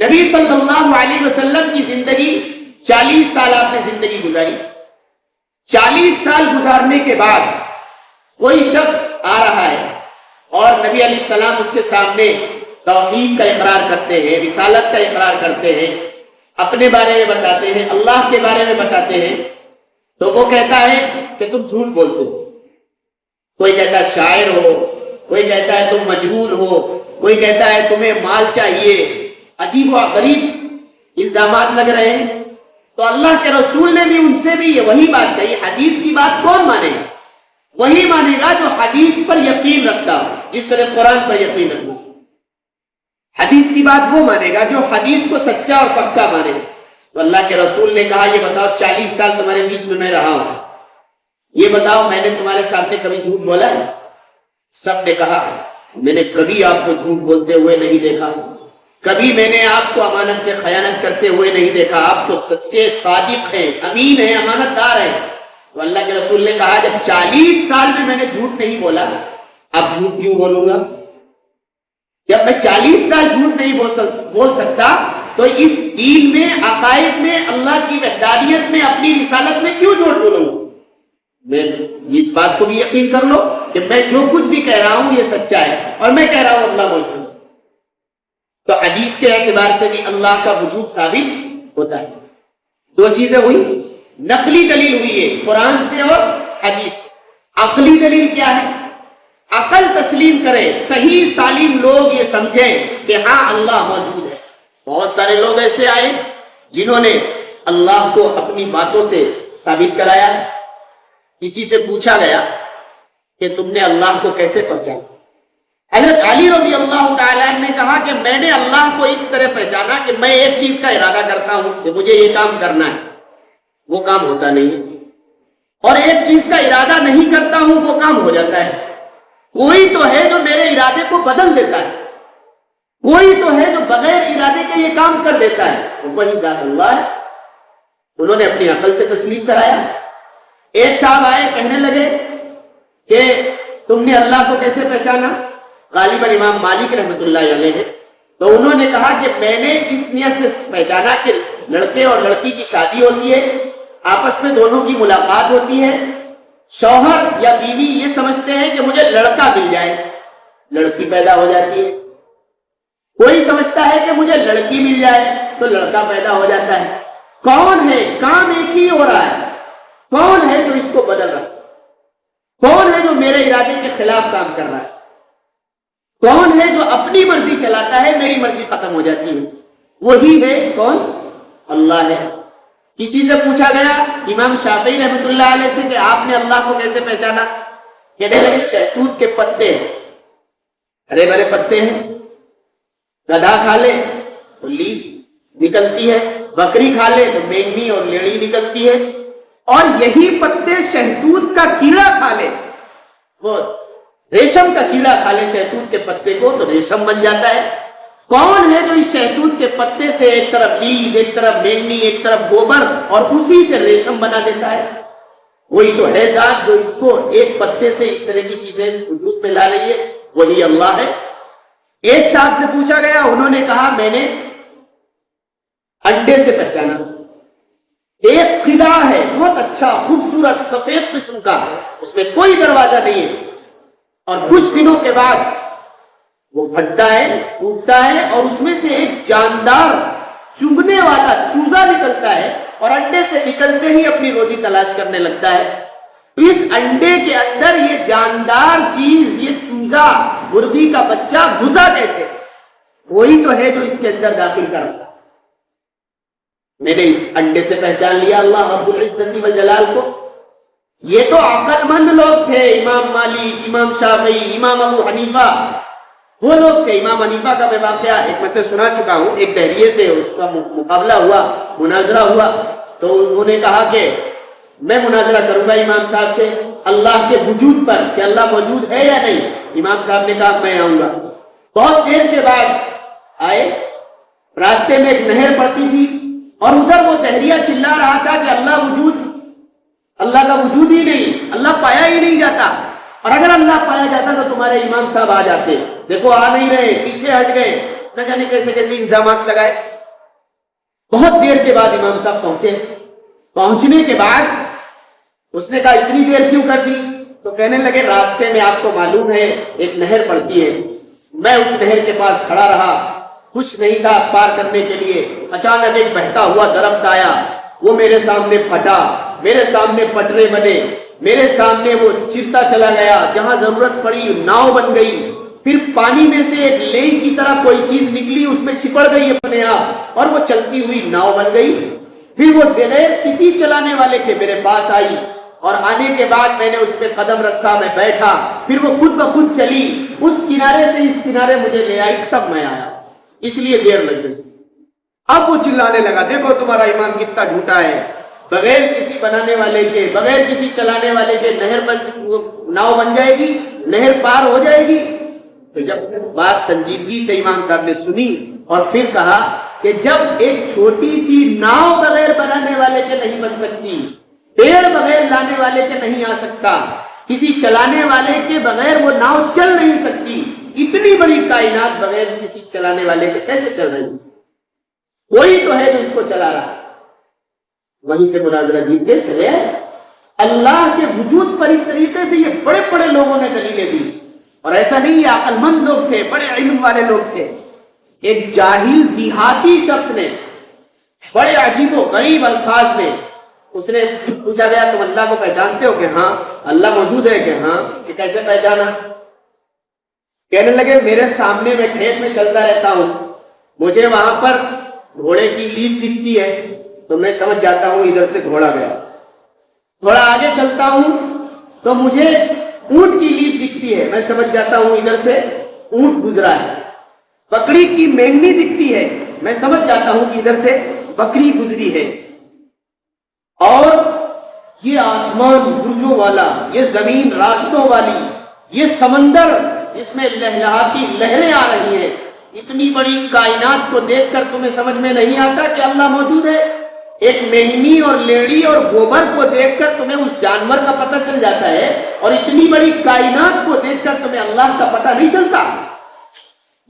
نبی صلی اللہ علیہ وسلم کی زندگی 40 سال آپ نے زندگی گزاری. 40 سال گزارنے کے بعد کوئی شخص آ رہا ہے اور نبی علیہ السلام اس کے سامنے توحید کا اقرار کرتے ہیں، رسالت کا اقرار کرتے ہیں، اپنے بارے میں بتاتے ہیں، اللہ کے بارے میں بتاتے ہیں، تو وہ کہتا ہے کہ تم جھوٹ بولتے ہو. کوئی کہتا ہے شاعر ہو، کوئی کہتا ہے تم مجنون ہو، کوئی کہتا ہے تمہیں مال چاہیے. عجیب و غریب الزامات لگ رہے ہیں. تو اللہ کے رسول نے بھی ان سے بھی وہی بات کہی. حدیث کی بات کون مانے گا؟ وہی مانے گا جو حدیث پر یقین رکھتا ہو، جس طرح قرآن پر یقین رکھتا. حدیث کی بات وہ مانے گا جو حدیث کو سچا اور پکا مانے گا. تو اللہ کے رسول نے کہا یہ بتاؤ 40 سال تمہارے بیچ میں رہا ہوں، یہ بتاؤ میں نے تمہارے سامنے کبھی جھوٹ بولا ہے؟ سب نے کہا میں نے کبھی آپ کو جھوٹ بولتے ہوئے نہیں دیکھا، کبھی میں نے آپ کو امانت میں خیانت کرتے ہوئے نہیں دیکھا. آپ تو سچے صادق ہیں، امین ہیں، امانت دار ہیں. تو اللہ کے رسول نے کہا جب 40 سال میں نے جھوٹ نہیں بولا، اب جھوٹ کیوں بولوں گا؟ جب میں 40 سال جھوٹ نہیں بول سکتا تو اس دین میں، عقائد میں، اللہ کی وحدانیت میں، اپنی رسالت میں کیوں جھوٹ بولوں گا؟ میں اس بات کو بھی یقین کر لو کہ میں جو کچھ بھی کہہ رہا ہوں یہ سچا ہے اور میں کہہ رہا ہوں اللہ موجود. تو حدیث کے اعتبار سے بھی اللہ کا وجود ثابت ہوتا ہے. دو چیزیں ہوئی، نقلی دلیل ہوئی ہے قرآن سے اور حدیث سے. عقلی دلیل کیا ہے؟ عقل تسلیم کرے، صحیح سالم لوگ یہ سمجھیں کہ ہاں اللہ موجود ہے. بہت سارے لوگ ایسے آئے جنہوں نے اللہ کو اپنی باتوں سے ثابت کرایا ہے. کسی سے پوچھا گیا کہ تم نے اللہ کو کیسے پہچانا؟ حضرت علی رضی اللہ تعالیٰ نے کہا کہ میں نے اللہ کو اس طرح پہچانا کہ میں ایک چیز کا ارادہ کرتا ہوں کہ مجھے یہ کام کرنا ہے، وہ کام ہوتا نہیں ہے، اور ایک چیز کا ارادہ نہیں کرتا ہوں وہ کام ہو جاتا ہے. کوئی تو ہے جو میرے ارادے کو بدل دیتا ہے، کوئی تو ہے جو بغیر ارادے کے یہ کام کر دیتا ہے، وہی ذات اللہ ہے. انہوں نے اپنی عقل سے تسلیم کرایا. ایک صاحب آئے کہنے لگے کہ تم نے اللہ کو کیسے پہچانا؟ غالباً امام مالک رحمۃ اللہ علیہ ہے. تو انہوں نے کہا کہ میں نے اس نیت سے پہچانا کہ لڑکے اور لڑکی کی شادی ہوتی ہے، آپس میں دونوں کی ملاقات ہوتی ہے، شوہر یا بیوی یہ سمجھتے ہیں کہ مجھے لڑکا مل جائے، لڑکی پیدا ہو جاتی ہے. کوئی سمجھتا ہے کہ مجھے لڑکی مل جائے تو لڑکا پیدا ہو جاتا ہے. کون ہے؟ کام ایک ہی ہو رہا ہے. کون ہے جو اس کو بدل رہا ہے؟ کون ہے جو میرے ارادے کے خلاف کام کر رہا ہے؟ کون ہے جو اپنی مرضی چلاتا ہے، میری مرضی ختم ہو جاتی ہے؟ وہی ہے کون؟ اللہ ہے. کسی سے پوچھا گیا امام شافعی رحمۃ اللہ علیہ سے کہ آپ نے اللہ کو کیسے پہچانا؟ کہنے لگے شہتوت کے پتے، ہرے بھرے پتے ہیں، گدھا کھا لے تو لیف نکلتی ہے، بکری کھا لے تو مینگنی اور لیڑی نکلتی ہے، اور یہی پتے شہتوت کا کیڑا کھا لے، وہ ریشم کا کیڑا کھا لے شہتوت کے پتے کو تو ریشم بن جاتا ہے. کون ہے جو اس شہتوت کے پتے سے ایک طرف لیف، ایک طرف مینگنی، ایک طرف گوبر اور اسی سے ریشم بنا دیتا ہے؟ وہی تو ہے ذات جو اس کو ایک پتے سے اس طرح کی چیزیں وجود میں لا رہی ہے، وہی اللہ ہے. ایک صاحب سے پوچھا گیا، انہوں نے کہا میں نے انڈے سے پہچانا. ایک قلعہ ہے بہت اچھا خوبصورت سفید قسم کا، اس میں کوئی دروازہ نہیں ہے، اور کچھ دنوں کے بعد وہ پھٹتا ہے، ٹوٹتا ہے، اور اس میں سے ایک جاندار چبھنے والا چوزا نکلتا ہے، اور انڈے سے نکلتے ہی اپنی روزی تلاش کرنے لگتا ہے. اس انڈے کے اندر یہ جاندار چیز، یہ چوزا، مرغی کا بچہ گھسا کیسے؟ وہی تو ہے جو اس کے اندر داخل کرتا. میں نے اس انڈے سے پہچان لیا اللہ رب العزت والجلال کو. یہ تو عقل مند لوگ تھے، امام مالک، امام شافعی، امام ابو حنیفہ، وہ لوگ تھے. امام حنیفہ کا میں واقعہ ایک مطلب سنا چکا ہوں. ایک دہریے سے اس کا مقابلہ ہوا، مناظرہ ہوا، تو انہوں نے کہا کہ میں مناظرہ کروں گا امام صاحب سے اللہ کے وجود پر کہ اللہ موجود ہے یا نہیں. امام صاحب نے کہا میں آؤں گا. بہت دیر کے بعد آئے، راستے میں ایک نہر پڑتی تھی، اور ادھر وہ دہریہ چلا رہا تھا کہ اللہ کا وجود ہی نہیں، اللہ پایا ہی نہیں جاتا، اور اگر اللہ پایا جاتا تو تمہارے امام صاحب آ جاتے. دیکھو آ نہیں رہے، پیچھے ہٹ گئے، نہ جانے کیسے کیسے الزامات لگائے. بہت دیر کے بعد امام صاحب پہنچے. پہنچنے کے بعد اس نے کہا اتنی دیر کیوں کر دی؟ تو کہنے لگے راستے میں آپ کو معلوم ہے ایک نہر پڑتی ہے، میں اس نہر کے پاس کھڑا رہا، کچھ نہیں تھا پار کرنے کے لیے. اچانک ایک بہتا ہوا درخت آیا، وہ میرے سامنے پھٹا، میرے سامنے پٹرے بنے، میرے سامنے وہ چرتا چلا گیا، جہاں ضرورت پڑی ناؤ بن گئی. پھر پانی میں سے ایک لیئی کی طرح کوئی چیز نکلی، اس میں چپڑ گئی اپنے آپ اور وہ چلتی ہوئی ناؤ بن گئی. پھر وہ بغیر کسی چلانے والے کے میرے پاس آئی اور آنے کے بعد میں نے اس پہ قدم رکھا، میں بیٹھا، پھر وہ خود بخود چلی، اس کنارے سے اس کنارے مجھے لے آئی، تب میں آیا، اس لیے دیر لگ گئی. اب وہ چلانے لگا دیکھو تمہارا امام کتنا جھوٹا ہے، بغیر کسی بنانے والے کے، بغیر کسی چلانے والے کے ناؤ بن جائے گی، نہر پار ہو جائے گی. تو جب بات سنجیدگی سے امام صاحب نے سنی اور پھر کہا کہ جب ایک چھوٹی سی ناؤ بغیر بنانے والے کے نہیں بن سکتی، پیڑ بغیر لانے والے کے نہیں آ سکتا، کسی چلانے والے کے بغیر وہ ناؤ چل نہیں سکتی، اتنی بڑی کائنات بغیر کسی چلانے والے کے کیسے چل رہی؟ کوئی تو ہے جو اس کو چلا رہا. وہیں سے مناظرہ جیت کے چلے آئے. اللہ کے وجود پر اس طریقے سے یہ بڑے بڑے لوگوں نے دلیلیں دی. اور ایسا نہیں، یہ عقل مند لوگ تھے، بڑے علم والے لوگ تھے. ایک جاہل دیہاتی شخص نے بڑے عجیب و غریب الفاظ میں اس نے پوچھا گیا تم اللہ کو پہچانتے ہو؟ کہ ہاں. اللہ موجود ہے؟ کہ ہاں. کہ کیسے پہچانا؟ کہنے لگے میرے سامنے میں کھیت میں چلتا رہتا ہوں، مجھے وہاں پر گھوڑے کی لیڈ دکھتی ہے تو میں سمجھ جاتا ہوں ادھر سے گھوڑا گیا. تھوڑا آگے چلتا ہوں تو مجھے اونٹ کی لیڈ دکھتی ہے، میں سمجھ جاتا ہوں ادھر سے اونٹ گزرا ہے. بکری کی مینگنی دکھتی ہے، میں سمجھ جاتا ہوں کہ ادھر سے بکری گزری ہے. اور یہ آسمان برجوں والا، یہ زمین راستوں والی، یہ سمندر جس میں لہلہاتی لہریں آ رہی ہیں، اتنی بڑی کائنات کو دیکھ کر تمہیں سمجھ میں نہیں آتا کہ اللہ موجود ہے؟ ایک مینگنی اور لیڑی اور گوبر کو دیکھ کر تمہیں اس جانور کا پتہ چل جاتا ہے، اور اتنی بڑی کائنات کو دیکھ کر تمہیں اللہ کا پتہ نہیں چلتا؟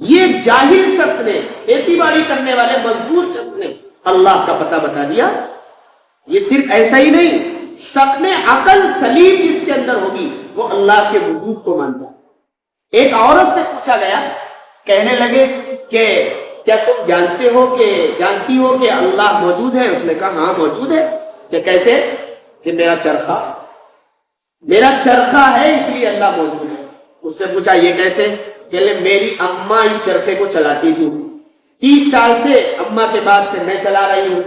یہ جاہل شخص نے، کھیتی باڑی کرنے والے مزدور شخص نے اللہ کا پتہ بتا دیا. یہ صرف ایسا ہی نہیں، سب عقل سلیم جس کے اندر ہوگی وہ اللہ کے وجود کو مانتا. ایک عورت سے پوچھا گیا، کہنے لگے کہ کیا تم جانتی ہو کہ اللہ موجود ہے؟ اس نے کہا ہاں موجود ہے. کہ کیسے؟ کہ میرا چرخہ ہے اس لیے اللہ موجود ہے. اس سے پوچھا یہ کیسے؟ کہ میری اماں اس چرخے کو چلاتی تھی، 30 سال سے اماں کے بعد سے میں چلا رہی ہوں،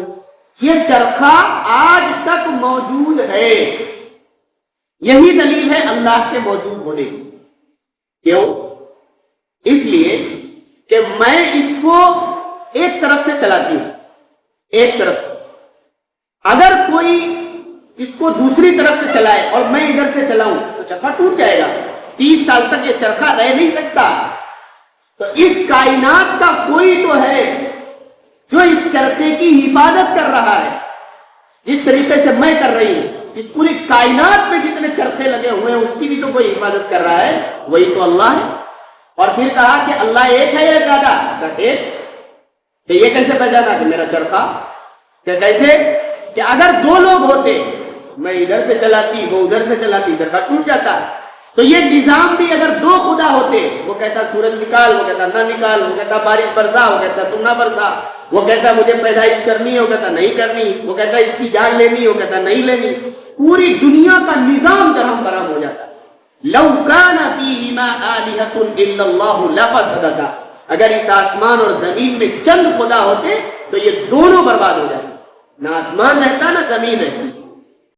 یہ چرخہ آج تک موجود ہے. یہی دلیل ہے اللہ کے موجود ہونے کی. کیوں؟ اس لیے کہ میں اس کو ایک طرف سے چلاتی ہوں، ایک طرف سے. اگر کوئی اس کو دوسری طرف سے چلائے اور میں ادھر سے چلاؤں تو چرخہ ٹوٹ جائے گا. 30 سال تک یہ چرخہ رہ نہیں سکتا. تو اس کائنات کا کوئی تو ہے جو اس چرخے کی حفاظت کر رہا ہے، جس طریقے سے میں کر رہی ہوں. اس پوری کائنات میں جتنے چرخے لگے ہوئے ہیں اس کی بھی تو کوئی حفاظت کر رہا ہے، وہی تو اللہ ہے. اور پھر کہا کہ اللہ ایک ہے یا زیادہ؟ ایک. کہ یہ کیسے پہچانا کہ میرا چرخہ؟ کہ کیسے؟ کہ اگر 2 لوگ ہوتے، میں ادھر سے چلاتی وہ ادھر سے چلاتی، چرخہ ٹوٹ جاتا. تو یہ نظام بھی اگر 2 خدا ہوتے، وہ کہتا سورج نکال، وہ کہتا نہ نکال، وہ کہتا بارش برسا، وہ کہتا تم نہ برسا، وہ کہتا مجھے پیدائش کرنی ہے، وہ کہتا نہیں کرنی، وہ کہتا اس کی جان لینی ہے، وہ کہتا نہیں لینی. پوری دنیا کا نظام درہم برہم ہو جاتا. لو کان فیہما آلہۃ الا اللہ لفسدتا. اگر اس آسمان اور زمین میں چند خدا ہوتے تو یہ دونوں برباد ہو جاتے. نہ آسمان رہتا نہ زمین رہتی.